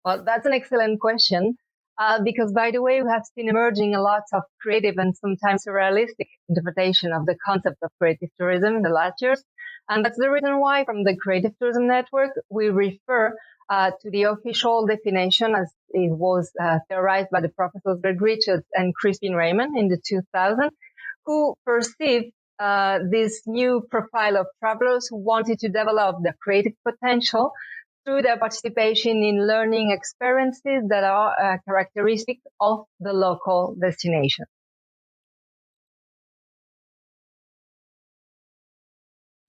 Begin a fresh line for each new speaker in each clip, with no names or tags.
Well, that's an excellent question. Because, by the way, we have seen emerging a lot of creative and sometimes realistic interpretation of the concept of creative tourism in the last years. And that's the reason why, from the Creative Tourism Network, we refer to the official definition as it was theorized by the professors Greg Richards and Crispin Raymond in the 2000s, who perceived this new profile of travelers who wanted to develop their creative potential through their participation in learning experiences that are characteristic of the local destination.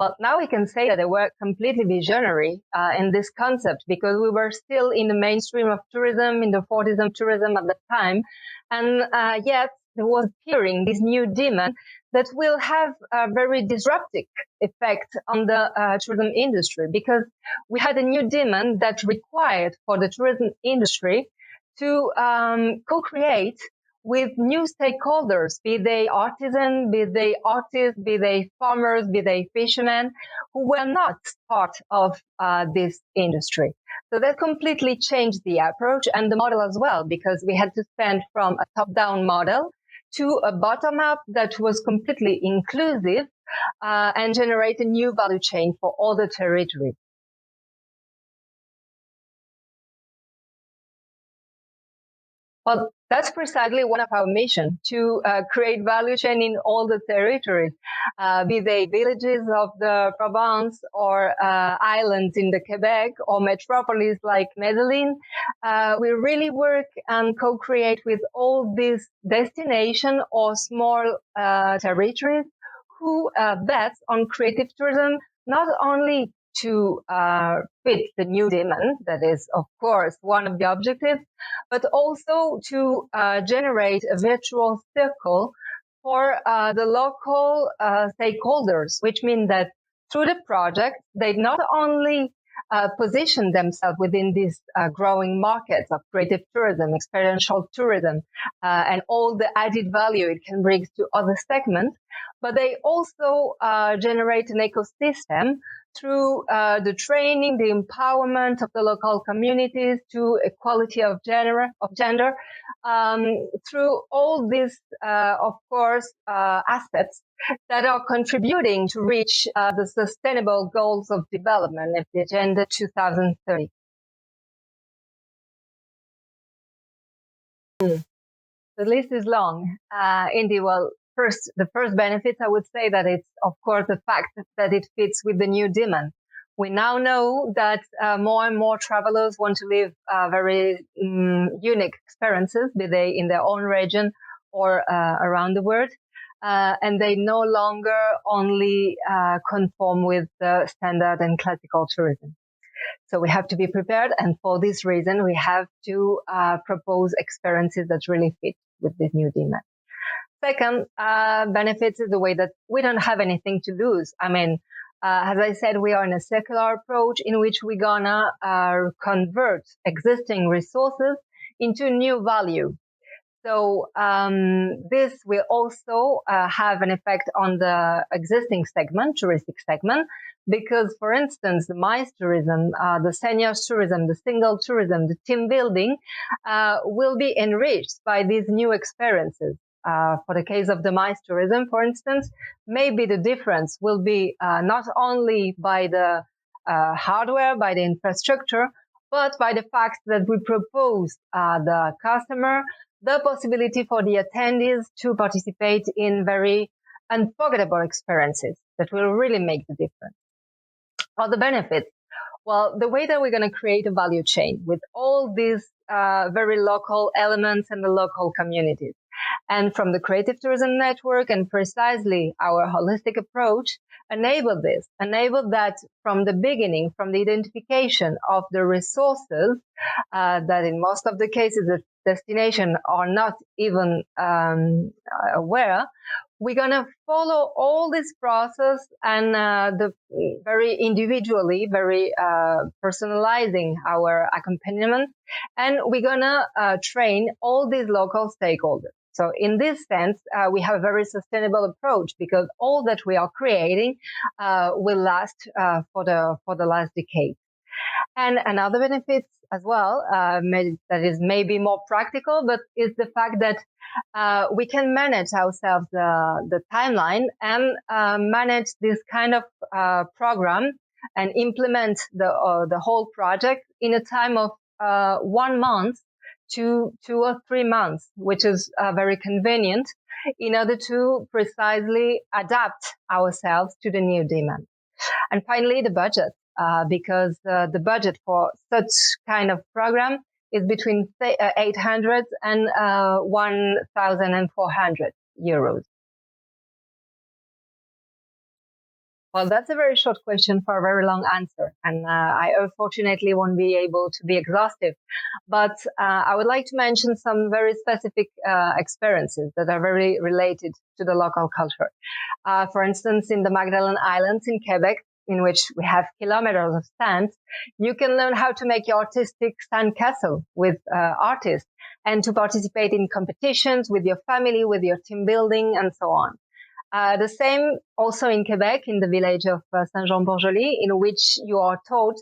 But now we can say that they were completely visionary in this concept, because we were still in the mainstream of tourism, in the 40s of tourism at the time. And yet there was appearing this new demand that will have a very disruptive effect on the tourism industry, because we had a new demand that required for the tourism industry to co-create with new stakeholders, be they artisans, be they artists, be they farmers, be they fishermen, who were not part of this industry. So that completely changed the approach and the model as well, because we had to spend from a top-down model to a bottom-up that was completely inclusive and generate a new value chain for all the territories. Well, that's precisely one of our missions, to create value chain in all the territories, be they villages of the Provence or islands in the Quebec or metropolis like Medellin. We really work and co-create with all these destinations or small territories who bet on creative tourism, not only to fit the new demand, that is, of course, one of the objectives, but also to generate a virtual circle for the local stakeholders, which means that through the project, they not only position themselves within these growing markets of creative tourism, experiential tourism, and all the added value it can bring to other segments, but they also generate an ecosystem through the training, the empowerment of the local communities, to equality of gender, through all these, of course, aspects that are contributing to reach the sustainable goals of development of the Agenda 2030. The list is long. Indeed, well, the first benefit, I would say that it's, of course, the fact that it fits with the new demand. We now know that more and more travelers want to live very unique experiences, be they in their own region or around the world. And they no longer only conform with the standard and classical tourism. So we have to be prepared. And for this reason, we have to propose experiences that really fit with this new demand. Second, benefits is the way that we don't have anything to lose. I mean, as I said, we are in a circular approach in which we're gonna convert existing resources into new value. So this will also have an effect on the existing segment, touristic segment, because, for instance, the MICE tourism, the seniors tourism, the single tourism, the team building will be enriched by these new experiences. For the case of the MICE tourism, for instance, maybe the difference will be not only by the hardware, by the infrastructure, but by the fact that we propose the customer the possibility for the attendees to participate in very unforgettable experiences that will really make the difference. Other benefits? Well, the way that we're going to create a value chain with all these very local elements and the local communities. And from the Creative Tourism Network and precisely our holistic approach, enable that from the beginning, from the identification of the resources that in most of the cases the destination are not even aware, we're going to follow all this process and very individually, very personalizing our accompaniment. And we're going to train all these local stakeholders. So in this sense, we have a very sustainable approach because all that we are creating will last for the last decade. And another benefit as well, that is maybe more practical, but is the fact that we can manage ourselves the timeline and manage this kind of program and implement the whole project in a time of 1 month to 2 or 3 months, which is very convenient in order to precisely adapt ourselves to the new demand. And finally, the budget, because the budget for such kind of program is between 800 and 1,400 euros. Well, that's a very short question for a very long answer, and I unfortunately won't be able to be exhaustive. But I would like to mention some very specific experiences that are very related to the local culture. For instance, in the Magdalen Islands in Quebec, in which we have kilometers of sand, you can learn how to make your artistic sand castle with artists and to participate in competitions with your family, with your team building, and so on. The same also in Quebec, in the village of Saint-Jean-Port-Joli, in which you are taught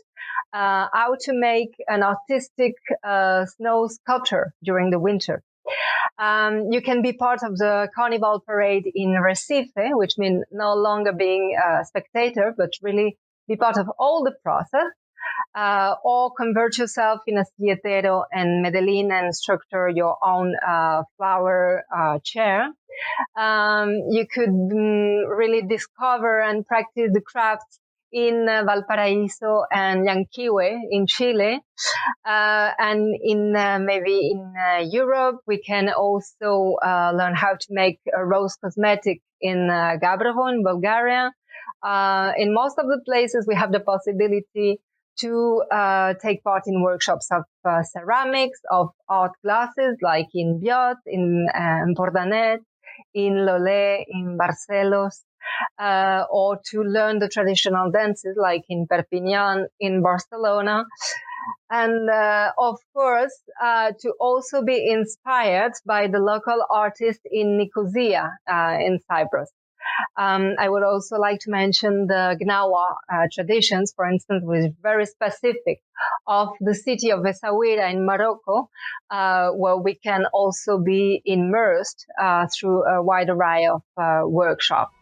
how to make an artistic snow sculpture during the winter. You can be part of the carnival parade in Recife, which means no longer being a spectator, but really be part of all the process, or convert yourself in a silletero in Medellin and structure your own flower chair. You could really discover and practice the craft in Valparaíso and Yanquihue in Chile. And in maybe in Europe, we can also learn how to make a rose cosmetic in Gabrovo in Bulgaria. In most of the places, we have the possibility to take part in workshops of ceramics, of art classes, like in Biot, in Empordanet, in Lolé, in Barcelos, or to learn the traditional dances, like in Perpignan, in Barcelona. And of course, to also be inspired by the local artists in Nicosia, in Cyprus. I would also like to mention the Gnawa traditions, for instance, which is very specific of the city of Essaouira in Morocco, where we can also be immersed through a wide array of workshops.